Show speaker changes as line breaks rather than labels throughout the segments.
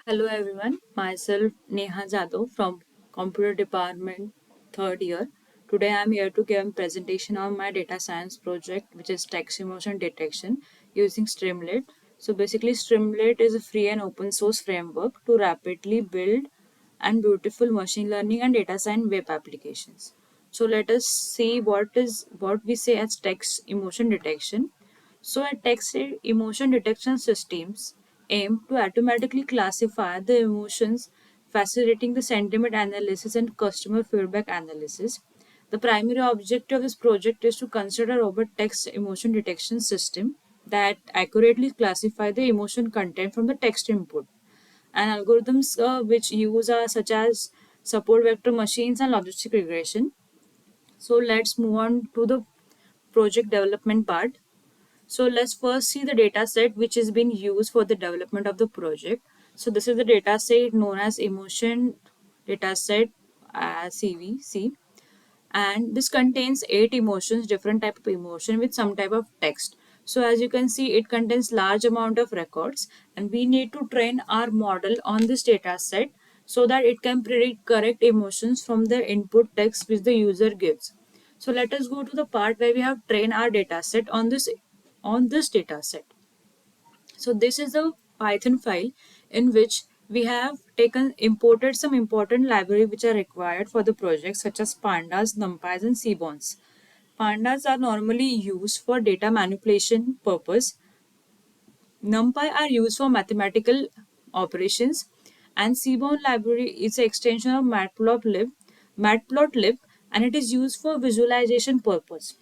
Hello everyone, myself Neha Jadov from Computer Department third year. Today I am here to give a presentation on my data science project which is text emotion detection using Streamlit. So basically Streamlit is a free and open source framework to rapidly build and beautiful machine learning and data science web applications. So let us see what we say as text emotion detection. So, a text emotion detection systems aim to automatically classify the emotions, facilitating the sentiment analysis and customer feedback analysis. The primary objective of this project is to consider a robust text emotion detection system that accurately classify the emotion content from the text input. And algorithms which use are such as support vector machines and logistic regression. So let's move on to the project development part. So let's first see the data set which is being used for the development of the project. So this is the data set known as emotion data set CVC, and this contains 8 emotions, different type of emotion with some type of text. So as you can see, it contains large amount of records, and we need to train our model on this data set so that it can predict correct emotions from the input text which the user gives. So let us go to the part where we have trained our data set on this data set. So this is a Python file in which we have taken imported some important library which are required for the project, such as pandas, numpys, and seaborns. Pandas are normally used for data manipulation purpose. NumPy are used for mathematical operations, and seaborn library is an extension of Matplotlib, and it is used for visualization purpose.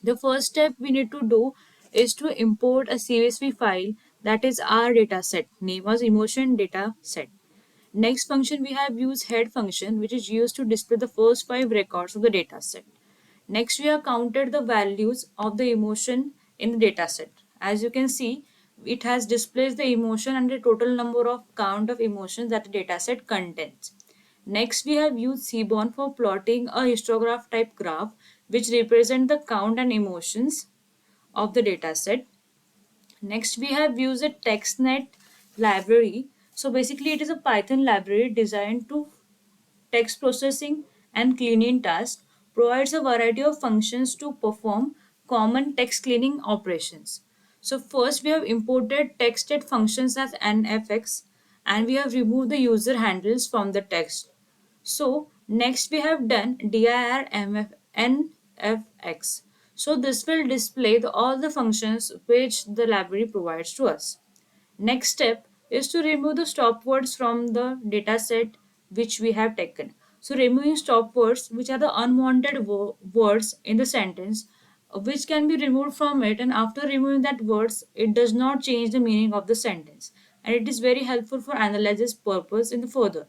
The first step we need to do is to import a CSV file, that is our data set. Name was emotion data set. Next function we have used head function, which is used to display the first 5 records of the data set. Next we have counted the values of the emotion in the data set. As you can see, it has displays the emotion and the total number of count of emotions that the data set contains. Next, we have used Seaborn for plotting a histograph type graph which represent the count and emotions of the dataset. Next, we have used a TextNet library. So basically, it is a Python library designed to text processing and cleaning tasks, provides a variety of functions to perform common text cleaning operations. So first we have imported texted functions as NFX, and we have removed the user handles from the text. So next we have done dir NFX. So this will display all the functions which the library provides to us. Next step is to remove the stop words from the dataset which we have taken. So removing stop words, which are the unwanted words in the sentence, which can be removed from it, and after removing that words, it does not change the meaning of the sentence, and it is very helpful for analysis purpose in the further.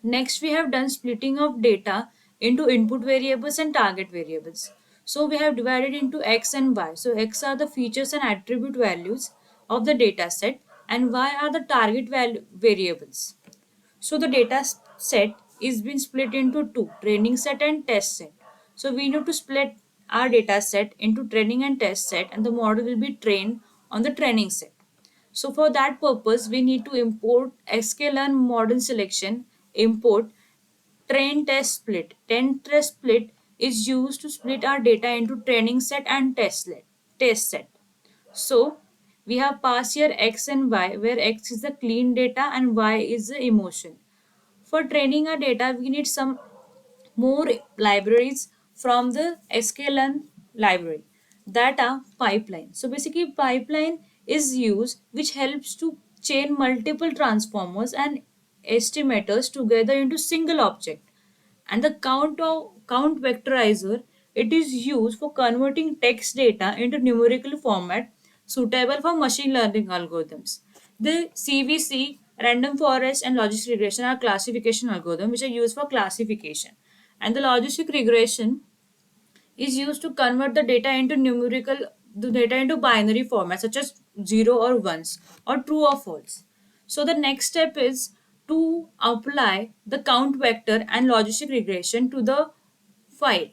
Next, we have done splitting of data into input variables and target variables. So we have divided into X and Y. So X are the features and attribute values of the data set, and Y are the target variables. So the data set is being split into two, training set and test set. So we need to split our data set into training and test set, and the model will be trained on the training set. So for that purpose, we need to import sklearn modern selection, import train test split. Train test split is used to split our data into training set and test set. So we have passed here x and y, where x is the clean data and y is the emotion. For training our data, we need some more libraries from the sklearn library, that are pipeline. So basically pipeline is used which helps to chain multiple transformers and estimators together into single object. And the count vectorizer, it is used for converting text data into numerical format suitable for machine learning algorithms. The CVC, random forest, and logistic regression are classification algorithms which are used for classification. And the logistic regression is used to convert the data into binary format such as 0 or 1s or true or false. So the next step is to apply the count vector and logistic regression to the file,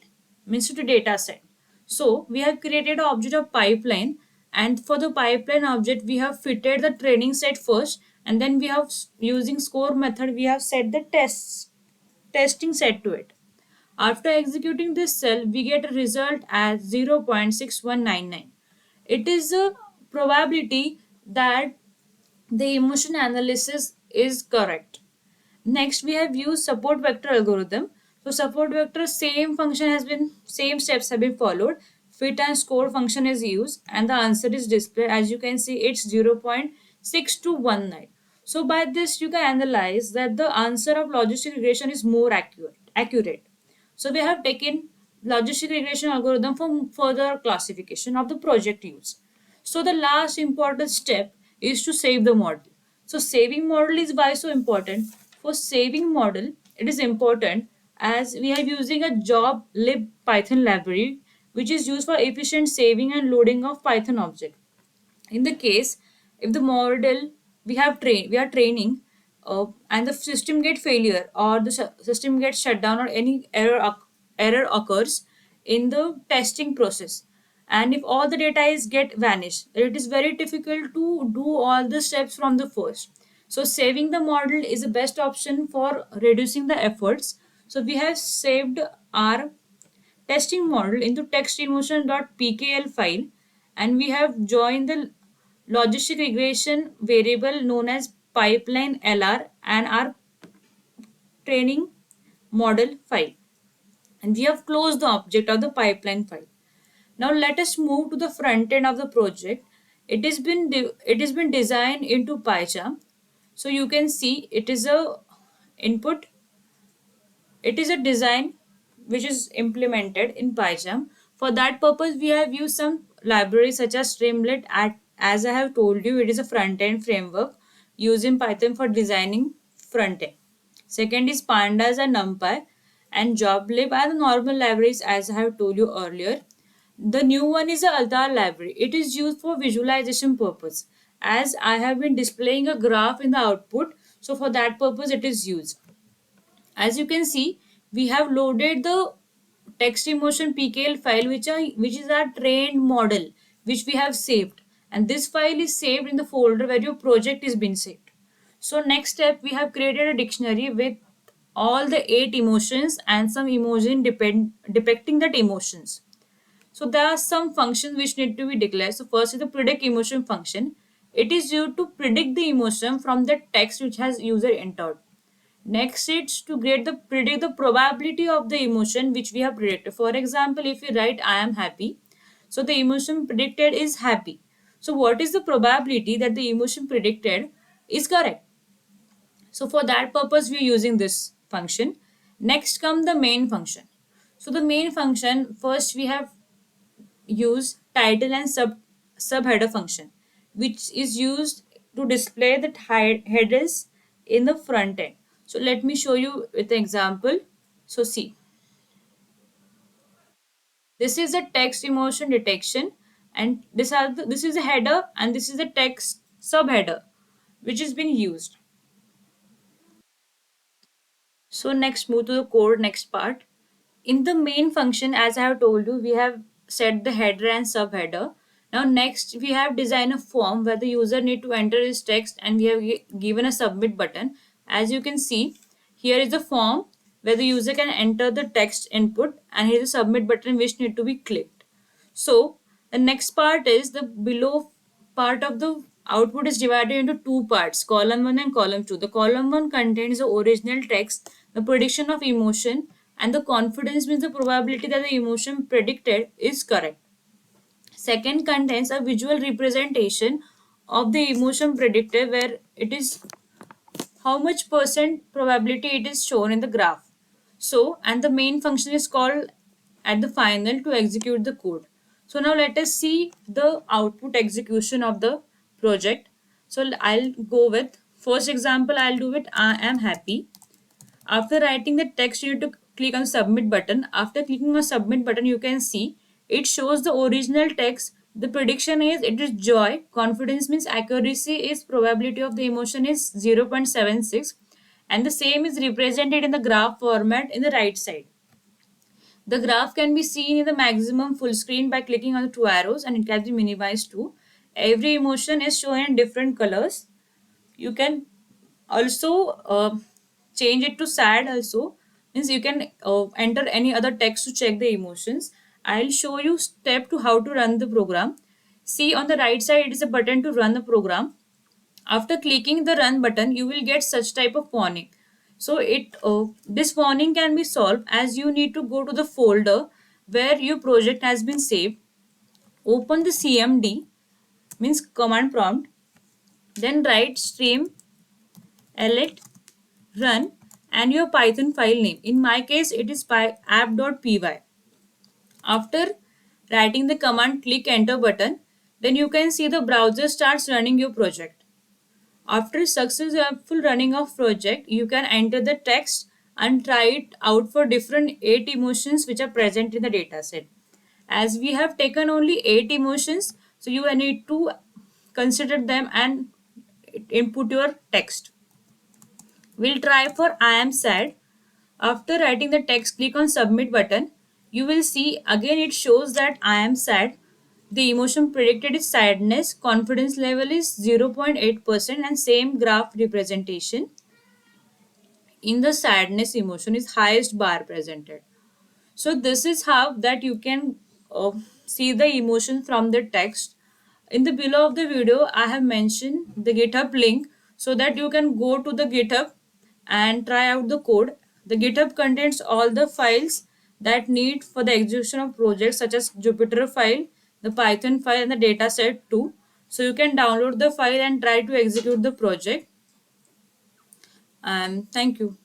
means to the data set. So we have created an object of pipeline, and for the pipeline object we have fitted the training set first, and then we have using score method we have set the testing set to it. After executing this cell, we get a result as 0.6199. It is a probability that the emotion analysis is correct. Next, we have used support vector algorithm. So support vector same steps have been followed. Fit and score function is used and the answer is displayed. As you can see, it's 0.6219. So by this you can analyze that the answer of logistic regression is more accurate. So we have taken logistic regression algorithm for further classification of the project use. So the last important step is to save the model. So saving model is why so important. For saving model, it is important as we are using a job lib Python library which is used for efficient saving and loading of Python object. In the case if the model we are training and the system get failure or the system gets shut down or any error occurs in the testing process, and if all the data is get vanished, it is very difficult to do all the steps from the first. So saving the model is the best option for reducing the efforts. So we have saved our testing model into textemotion.pkl file, and we have joined the logistic regression variable known as pipeline lr and our training model file, and we have closed the object of the pipeline file. Now let us move to the front end of the project. It has been designed into PyCharm. So you can see it is a input. It is a design which is implemented in PyCharm. For that purpose, we have used some libraries such as Streamlit. As I have told you, it is a front-end framework used in Python for designing front-end. Second is Pandas and NumPy, and JobLib are the normal libraries as I have told you earlier. The new one is the Altar library. It is used for visualization purpose. As I have been displaying a graph in the output, so for that purpose it is used. As you can see, we have loaded the text emotion pkl file which is our trained model which we have saved, and this file is saved in the folder where your project is being saved. So next step, we have created a dictionary with all the 8 emotions and some depicting that emotions. So there are some functions which need to be declared. So first is the predict emotion function. It is used to predict the emotion from the text which has user entered. Next, it's to get the predict the probability of the emotion which we have predicted. For example, if we write I am happy, so the emotion predicted is happy. So what is the probability that the emotion predicted is correct? So for that purpose, we are using this function. Next come the main function. So the main function, first we have used title and subheader function, which is used to display the headers in the front end. So let me show you with an example. So see, this is a text emotion detection, and this is a header, and this is the text subheader, which has been used. So next, move to the code next part. In the main function, as I have told you, we have set the header and subheader. Now next, we have designed a form where the user need to enter his text, and we have given a submit button. As you can see, here is the form where the user can enter the text input, and here is a submit button which need to be clicked. So the next part is the below part of the output is divided into two parts, column 1 and column 2. The column 1 contains the original text, the prediction of emotion, and the confidence means the probability that the emotion predicted is correct. Second contains a visual representation of the emotion predicted where it is how much percent probability it is shown in the graph. So, and the main function is called at the final to execute the code. So now let us see the output execution of the project. So I'll go with first example, I'll do it I am happy. After writing the text, you need to click on submit button. After clicking on submit button, you can see it shows the original text. The prediction is it is joy. Confidence means accuracy is probability of the emotion is 0.76, and the same is represented in the graph format in the right side. The graph can be seen in the maximum full screen by clicking on the two arrows, and it can be minimized too. Every emotion is shown in different colors. You can also change it to sad also, means you can enter any other text to check the emotions. I'll show you step to how to run the program. See, on the right side it is a button to run the program. After clicking the run button, you will get such type of warning. So it this warning can be solved as you need to go to the folder where your project has been saved. Open the cmd, means command prompt, then write stream lit run and your python file name. In my case it is app.py. After writing the command, click enter button. Then you can see the browser starts running your project. After successful running of project, you can enter the text and try it out for different 8 emotions which are present in the dataset. As we have taken only 8 emotions, so you need to consider them and input your text. We'll try for I am sad. After writing the text, click on submit button. You will see again it shows that I am sad. The emotion predicted is sadness. Confidence level is 0.8% and same graph representation. In the sadness emotion is highest bar presented. So this is how that you can see the emotion from the text. In the below of the video I have mentioned the github link so that you can go to the github and try out the code. The github contains all the files that need for the execution of projects such as Jupyter file, the Python file and the dataset too. So you can download the file and try to execute the project. And thank you.